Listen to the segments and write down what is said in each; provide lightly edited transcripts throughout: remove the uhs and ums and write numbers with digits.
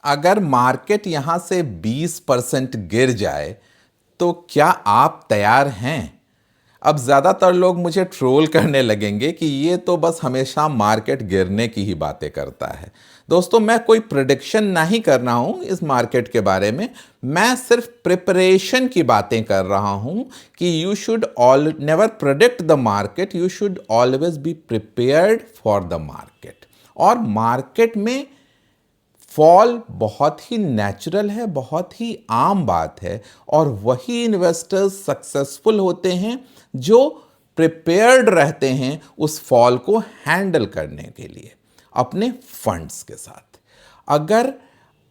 अगर मार्केट यहां से 20% गिर जाए तो क्या आप तैयार हैं? अब ज़्यादातर लोग मुझे ट्रोल करने लगेंगे कि ये तो बस हमेशा मार्केट गिरने की ही बातें करता है। दोस्तों, मैं कोई प्रेडिक्शन नहीं कर रहा हूं इस मार्केट के बारे में। मैं सिर्फ प्रिपरेशन की बातें कर रहा हूं कि you should all never predict the market, you should always be prepared for the market. और मार्केट में फॉल बहुत ही नेचुरल है, बहुत ही आम बात है, और वही इन्वेस्टर्स सक्सेसफुल होते हैं जो प्रिपेयर्ड रहते हैं उस फॉल को हैंडल करने के लिए अपने फंड्स के साथ। अगर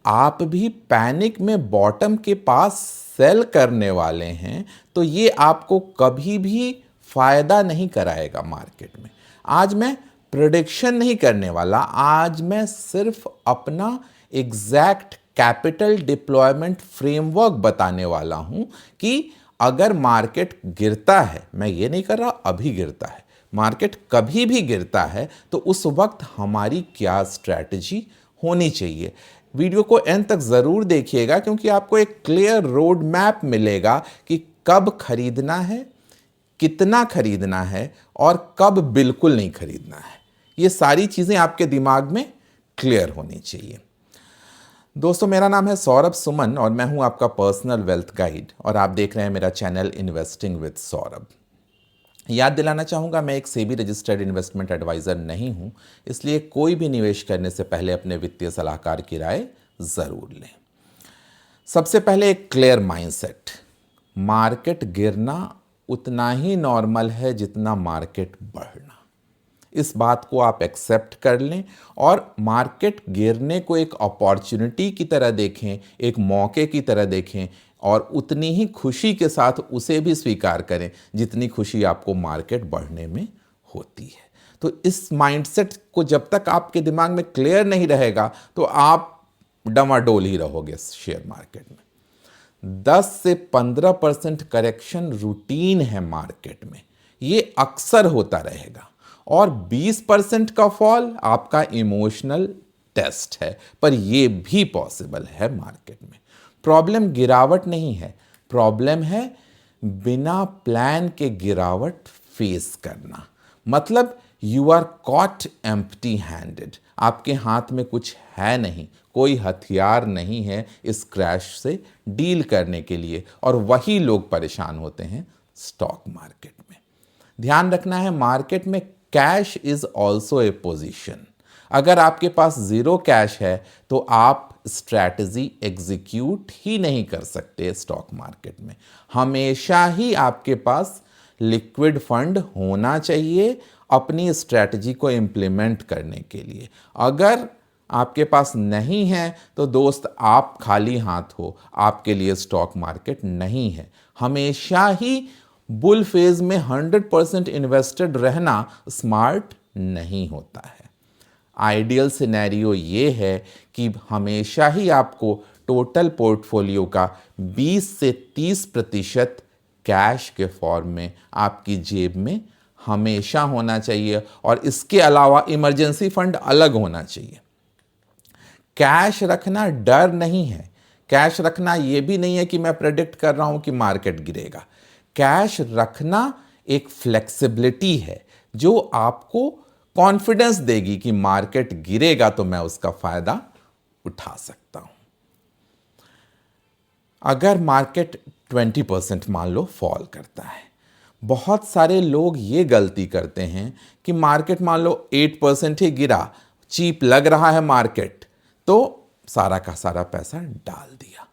आप भी पैनिक में बॉटम के पास सेल करने वाले हैं तो ये आपको कभी भी फायदा नहीं कराएगा मार्केट में। आज मैं प्रेडिक्शन नहीं करने वाला, आज मैं सिर्फ अपना एग्जैक्ट कैपिटल डिप्लॉयमेंट फ्रेमवर्क बताने वाला हूं कि अगर मार्केट गिरता है, मैं ये नहीं कर रहा अभी गिरता है, मार्केट कभी भी गिरता है तो उस वक्त हमारी क्या स्ट्रैटेजी होनी चाहिए। वीडियो को एंड तक ज़रूर देखिएगा क्योंकि आपको एक क्लियर रोड मैप मिलेगा कि कब खरीदना है, कितना खरीदना है और कब बिल्कुल नहीं खरीदना है। ये सारी चीज़ें आपके दिमाग में क्लियर होनी चाहिए। दोस्तों, मेरा नाम है सौरभ सुमन और मैं हूं आपका पर्सनल वेल्थ गाइड और आप देख रहे हैं मेरा चैनल इन्वेस्टिंग विद सौरभ। याद दिलाना चाहूँगा, मैं एक सेबी रजिस्टर्ड इन्वेस्टमेंट एडवाइज़र नहीं हूं, इसलिए कोई भी निवेश करने से पहले अपने वित्तीय सलाहकार की राय ज़रूर लें। सबसे पहले एक क्लियर माइंडसेट, मार्केट गिरना उतना ही नॉर्मल है जितना मार्केट बढ़ना। इस बात को आप एक्सेप्ट कर लें और मार्केट गिरने को एक अपॉर्चुनिटी की तरह देखें, एक मौके की तरह देखें और उतनी ही खुशी के साथ उसे भी स्वीकार करें जितनी खुशी आपको मार्केट बढ़ने में होती है। तो इस माइंडसेट को जब तक आपके दिमाग में क्लियर नहीं रहेगा तो आप डमाडोल ही रहोगे शेयर मार्केट में। 10 से 15% करेक्शन रूटीन है मार्केट में, ये अक्सर होता रहेगा, और 20% का फॉल आपका इमोशनल टेस्ट है, पर यह भी पॉसिबल है मार्केट में। प्रॉब्लम गिरावट नहीं है, प्रॉब्लम है बिना प्लान के गिरावट फेस करना। मतलब you are caught empty handed, आपके हाथ में कुछ है नहीं, कोई हथियार नहीं है इस क्रैश से डील करने के लिए, और वही लोग परेशान होते हैं स्टॉक मार्केट में। ध्यान रखना है, मार्केट में cash is also a position. अगर आपके पास ज़ीरो कैश है तो आप स्ट्रैटेजी एग्जीक्यूट ही नहीं कर सकते स्टॉक मार्केट में। हमेशा ही आपके पास लिक्विड फंड होना चाहिए अपनी स्ट्रैटेजी को इम्प्लीमेंट करने के लिए। अगर आपके पास नहीं है तो दोस्त आप खाली हाथ हो, आपके लिए स्टॉक मार्केट नहीं है। हमेशा ही बुल फेज में 100% इन्वेस्टेड रहना स्मार्ट नहीं होता है। आइडियल सिनेरियो ये है कि हमेशा ही आपको टोटल पोर्टफोलियो का 20 से 30% कैश के फॉर्म में आपकी जेब में हमेशा होना चाहिए, और इसके अलावा इमरजेंसी फंड अलग होना चाहिए। कैश रखना डर नहीं है, कैश रखना ये भी नहीं है कि मैं प्रेडिक्ट कर रहा हूं कि मार्केट गिरेगा। कैश रखना एक फ्लेक्सिबिलिटी है जो आपको कॉन्फिडेंस देगी कि मार्केट गिरेगा तो मैं उसका फायदा उठा सकता हूं। अगर मार्केट 20% मान लो फॉल करता है, बहुत सारे लोग ये गलती करते हैं कि मार्केट मान लो 8% ही गिरा, चीप लग रहा है मार्केट, तो सारा का सारा पैसा डाल दिया,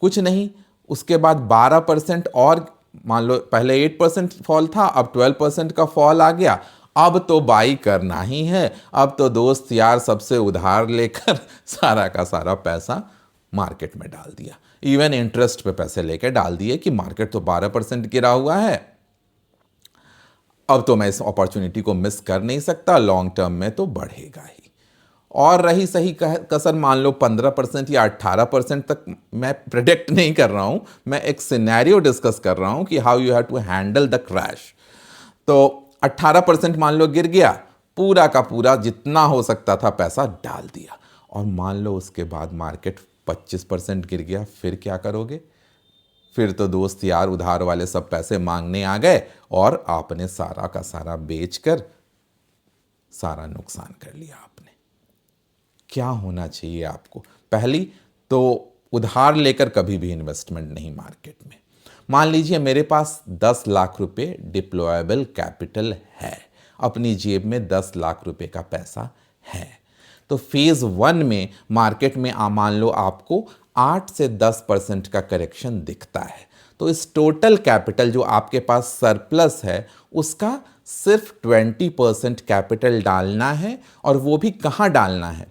कुछ नहीं। उसके बाद 12% और, मान लो पहले 8% फॉल था, अब 12% का फॉल आ गया, अब तो बाई करना ही है, अब तो दोस्त यार सबसे उधार लेकर सारा का सारा पैसा मार्केट में डाल दिया। इवन इंटरेस्ट पे पैसे लेकर डाल दिए कि मार्केट तो 12% गिरा हुआ है, अब तो मैं इस अपॉर्चुनिटी को मिस कर नहीं सकता, लॉन्ग टर्म में तो बढ़ेगा ही। और रही सही कसर मान लो 15% या 18% तक, मैं प्रेडिक्ट नहीं कर रहा हूं, मैं एक सिनेरियो डिस्कस कर रहा हूं कि how you have to handle the crash. तो 18% मान लो गिर गया, पूरा का पूरा जितना हो सकता था पैसा डाल दिया, और मान लो उसके बाद मार्केट 25% गिर गया, फिर क्या करोगे? फिर तो दोस्त यार उधार वाले सब पैसे मांगने आ गए और आपने सारा का सारा बेचकर सारा नुकसान कर लिया आपने। क्या होना चाहिए आपको? पहली तो उधार लेकर कभी भी इन्वेस्टमेंट नहीं मार्केट में। मान लीजिए मेरे पास 10 लाख रुपए डिप्लॉयबल कैपिटल है, अपनी जेब में 10 लाख रुपए का पैसा है, तो फेज 1 में मार्केट में मान लो आपको 8 से 10% का करेक्शन दिखता है, तो इस टोटल कैपिटल जो आपके पास सरप्लस है उसका सिर्फ 20% कैपिटल डालना है। और वो भी कहाँ डालना है?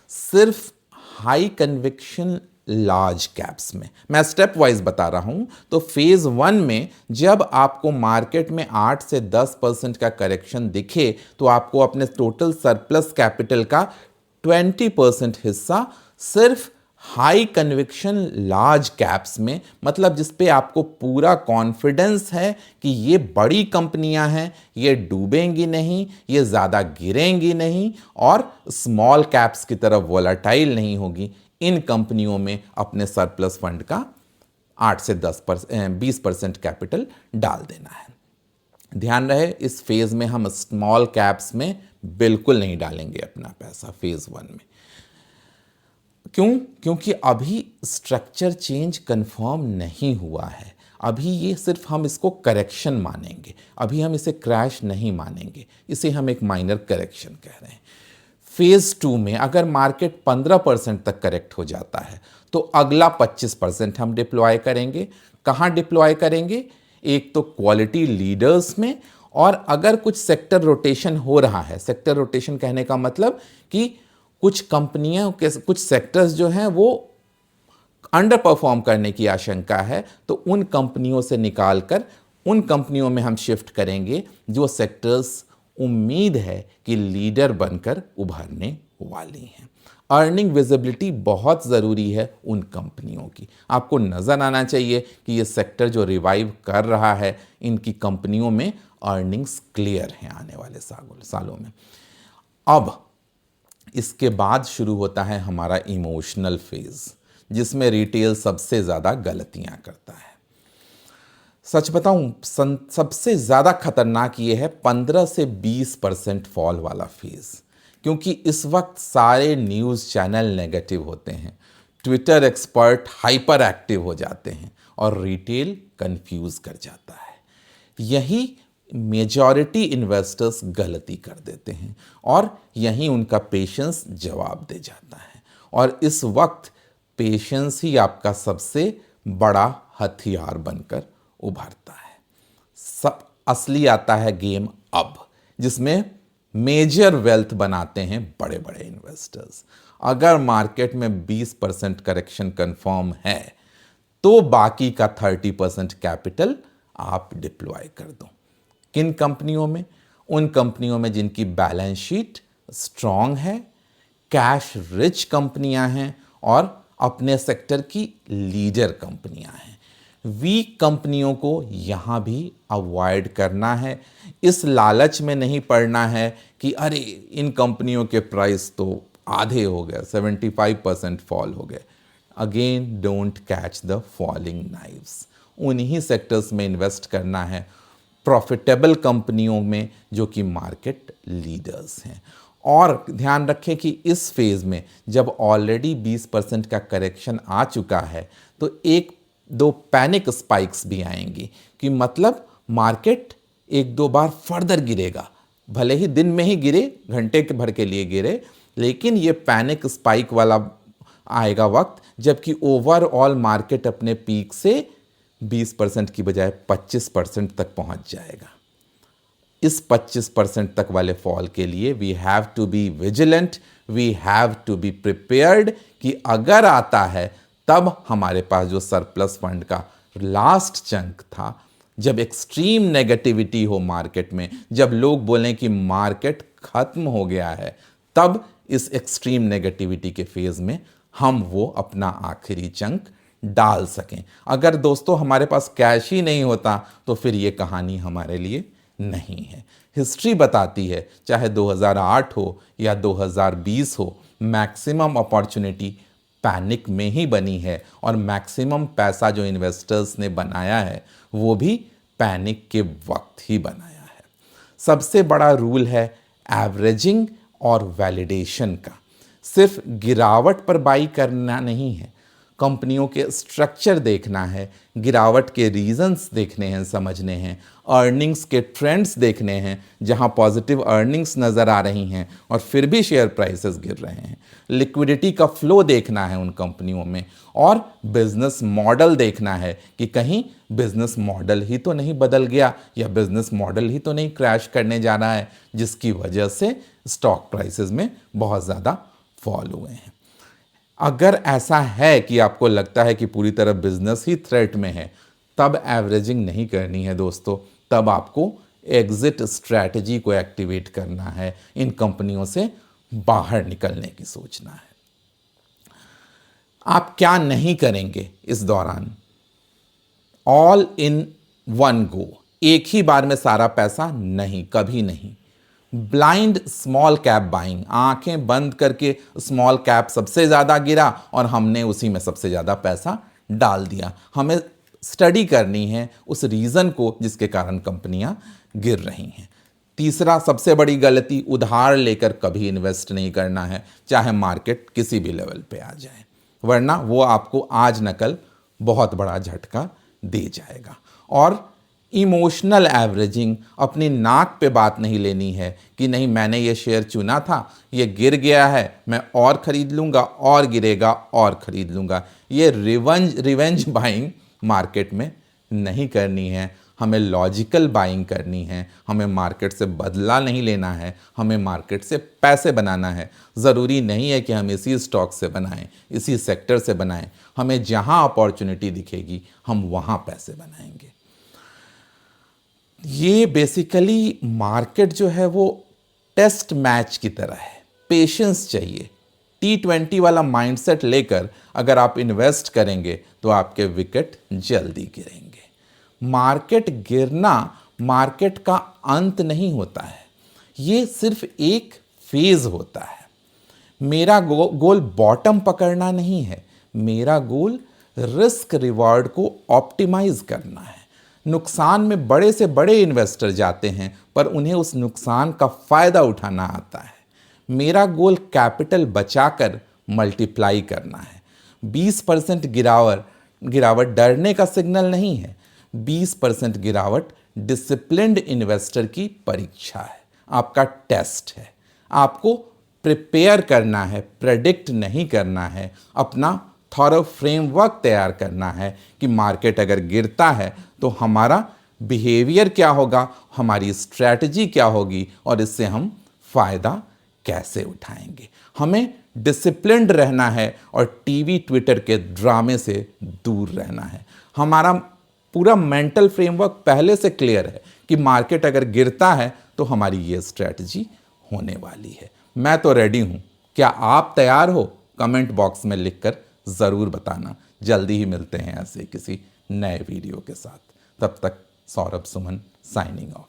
सिर्फ हाई कन्विक्शन लार्ज कैप्स में। मैं स्टेप वाइज बता रहा हूं। तो फेज 1 में जब आपको मार्केट में 8 से 10% का करेक्शन दिखे तो आपको अपने टोटल सरप्लस कैपिटल का 20% हिस्सा सिर्फ हाई कन्विक्शन लार्ज कैप्स में, मतलब जिस पे आपको पूरा कॉन्फिडेंस है कि ये बड़ी कंपनियां हैं, ये डूबेंगी नहीं, ये ज़्यादा गिरेंगी नहीं और स्मॉल कैप्स की तरफ वोलाटाइल नहीं होगी, इन कंपनियों में अपने सरप्लस फंड का 8 से 20% कैपिटल डाल देना है। ध्यान रहे इस फेज में हम स्मॉल कैप्स में बिल्कुल नहीं डालेंगे अपना पैसा फेज 1 में। क्यों? क्योंकि अभी स्ट्रक्चर चेंज कंफर्म नहीं हुआ है, अभी ये सिर्फ हम इसको करेक्शन मानेंगे, अभी हम इसे क्रैश नहीं मानेंगे, इसे हम एक माइनर करेक्शन कह रहे हैं। फेज 2 में अगर मार्केट 15% तक करेक्ट हो जाता है तो अगला 25% हम डिप्लॉय करेंगे। कहाँ डिप्लॉय करेंगे? एक तो क्वालिटी लीडर्स में, और अगर कुछ सेक्टर रोटेशन हो रहा है, सेक्टर रोटेशन कहने का मतलब कि कुछ कंपनियां के कुछ सेक्टर्स जो हैं वो अंडर परफॉर्म करने की आशंका है, तो उन कंपनियों से निकालकर उन कंपनियों में हम शिफ्ट करेंगे जो सेक्टर्स उम्मीद है कि लीडर बनकर उभरने वाली हैं। अर्निंग विजिबिलिटी बहुत ज़रूरी है उन कंपनियों की। आपको नज़र आना चाहिए कि ये सेक्टर जो रिवाइव कर रहा है, इनकी कंपनियों में अर्निंग्स क्लियर हैं आने वाले सालों में। अब इसके बाद शुरू होता है हमारा इमोशनल फेज, जिसमें रिटेल सबसे ज़्यादा गलतियां करता है। सच बताऊं, सबसे ज़्यादा खतरनाक ये है 15 से 20% फॉल वाला फेज, क्योंकि इस वक्त सारे न्यूज़ चैनल नेगेटिव होते हैं, ट्विटर एक्सपर्ट हाइपर एक्टिव हो जाते हैं और रिटेल कंफ्यूज कर जाता है। यही मेजॉरिटी इन्वेस्टर्स गलती कर देते हैं और यहीं उनका पेशेंस जवाब दे जाता है। और इस वक्त पेशेंस ही आपका सबसे बड़ा हथियार बनकर उभरता है। सब असली आता है गेम अब, जिसमें मेजर वेल्थ बनाते हैं बड़े बड़े इन्वेस्टर्स। अगर मार्केट में 20% करेक्शन कंफर्म है तो बाकी का 30% कैपिटल आप डिप्लॉय कर दो। किन कंपनियों में? उन कंपनियों में जिनकी बैलेंस शीट स्ट्रांग है, कैश रिच कंपनियां हैं और अपने सेक्टर की लीडर कंपनियां हैं। वीक कंपनियों को यहां भी अवॉइड करना है। इस लालच में नहीं पड़ना है कि अरे इन कंपनियों के प्राइस तो आधे हो गए, 75% फॉल हो गए। Again don't catch the falling knives. उन्हीं सेक्टर्स में इन्वेस्ट करना है, प्रॉफिटेबल कंपनियों में जो कि मार्केट लीडर्स हैं। और ध्यान रखें कि इस फेज़ में जब ऑलरेडी 20% का करेक्शन आ चुका है तो एक दो पैनिक स्पाइक्स भी आएंगी, कि मतलब मार्केट एक दो बार फर्दर गिरेगा, भले ही दिन में ही गिरे, घंटे के भर के लिए गिरे, लेकिन ये पैनिक स्पाइक वाला आएगा वक्त जबकि ओवरऑल मार्केट अपने पीक से 20% की बजाय 25% तक पहुंच जाएगा। इस 25% तक वाले फॉल के लिए we have to be vigilant, we have to be prepared कि अगर आता है तब हमारे पास जो सरप्लस फंड का लास्ट चंक था, जब एक्सट्रीम नेगेटिविटी हो मार्केट में, जब लोग बोलें कि मार्केट खत्म हो गया है, तब इस एक्सट्रीम नेगेटिविटी के फेज में हम वो अपना आखिरी चंक डाल सकें। अगर दोस्तों हमारे पास कैश ही नहीं होता तो फिर ये कहानी हमारे लिए नहीं है। हिस्ट्री बताती है, चाहे 2008 हो या 2020 हो, मैक्सिमम अपॉर्चुनिटी पैनिक में ही बनी है और मैक्सिमम पैसा जो इन्वेस्टर्स ने बनाया है वो भी पैनिक के वक्त ही बनाया है। सबसे बड़ा रूल है एवरेजिंग और वैलिडेशन का। सिर्फ गिरावट पर बाई करना नहीं है, कंपनियों के स्ट्रक्चर देखना है, गिरावट के रीजंस देखने हैं, समझने हैं, अर्निंग्स के ट्रेंड्स देखने हैं, जहां पॉजिटिव अर्निंग्स नज़र आ रही हैं और फिर भी शेयर प्राइसेस गिर रहे हैं, लिक्विडिटी का फ्लो देखना है उन कंपनियों में, और बिजनेस मॉडल देखना है कि कहीं बिजनेस मॉडल ही तो नहीं बदल गया या बिजनेस मॉडल ही तो नहीं क्रैश करने जा रहा है जिसकी वजह से स्टॉक प्राइसेस में बहुत ज़्यादा फॉल हुए हैं। अगर ऐसा है कि आपको लगता है कि पूरी तरह बिजनेस ही थ्रेट में है, तब एवरेजिंग नहीं करनी है दोस्तों, तब आपको एग्जिट स्ट्रैटेजी को एक्टिवेट करना है, इन कंपनियों से बाहर निकलने की सोचना है। आप क्या नहीं करेंगे इस दौरान? ऑल इन वन गो, एक ही बार में सारा पैसा नहीं, कभी नहीं। ब्लाइंड स्मॉल कैप बाइंग, आंखें बंद करके स्मॉल कैप सबसे ज़्यादा गिरा और हमने उसी में सबसे ज़्यादा पैसा डाल दिया। हमें स्टडी करनी है उस रीज़न को जिसके कारण कंपनियां गिर रही हैं। तीसरा सबसे बड़ी गलती, उधार लेकर कभी इन्वेस्ट नहीं करना है, चाहे मार्केट किसी भी लेवल पे आ जाए, वरना वो आपको आज न कल बहुत बड़ा झटका दे जाएगा। और इमोशनल एवरेजिंग, अपनी नाक पे बात नहीं लेनी है कि नहीं मैंने ये शेयर चुना था, ये गिर गया है, मैं और ख़रीद लूँगा, और गिरेगा और ख़रीद लूँगा। ये रिवेंज बाइंग मार्केट में नहीं करनी है। हमें लॉजिकल बाइंग करनी है, हमें मार्केट से बदला नहीं लेना है, हमें मार्केट से पैसे बनाना है। ज़रूरी नहीं है कि हम इसी स्टॉक से बनाएं, इसी सेक्टर से बनाएं, हमें जहां अपॉर्चुनिटी दिखेगी हम वहां पैसे बनाएंगे। ये बेसिकली मार्केट जो है वो टेस्ट मैच की तरह है, पेशेंस चाहिए। T20 वाला माइंडसेट लेकर अगर आप इन्वेस्ट करेंगे तो आपके विकेट जल्दी गिरेंगे। मार्केट गिरना मार्केट का अंत नहीं होता है, ये सिर्फ एक फेज होता है। मेरा गोल बॉटम पकड़ना नहीं है, मेरा गोल रिस्क रिवॉर्ड को ऑप्टिमाइज करना है। नुकसान में बड़े से बड़े इन्वेस्टर जाते हैं पर उन्हें उस नुकसान का फ़ायदा उठाना आता है। मेरा गोल कैपिटल बचाकर मल्टीप्लाई करना है। 20% गिरावट डरने का सिग्नल नहीं है, 20% गिरावट डिसिप्लिन्ड इन्वेस्टर की परीक्षा है, आपका टेस्ट है। आपको प्रिपेयर करना है, प्रेडिक्ट नहीं करना है, अपना थॉरो फ्रेमवर्क तैयार करना है कि मार्केट अगर गिरता है तो हमारा बिहेवियर क्या होगा, हमारी स्ट्रैटेजी क्या होगी और इससे हम फ़ायदा कैसे उठाएंगे। हमें डिसिप्लिन्ड रहना है और टीवी ट्विटर के ड्रामे से दूर रहना है। हमारा पूरा मेंटल फ्रेमवर्क पहले से क्लियर है कि मार्केट अगर गिरता है तो हमारी ये स्ट्रैटेजी होने वाली है। मैं तो रेडी हूँ, क्या आप तैयार हो? कमेंट बॉक्स में लिखकर ज़रूर बताना। जल्दी ही मिलते हैं ऐसे किसी नए वीडियो के साथ। तब तक सौरभ सुमन साइनिंग ऑफ।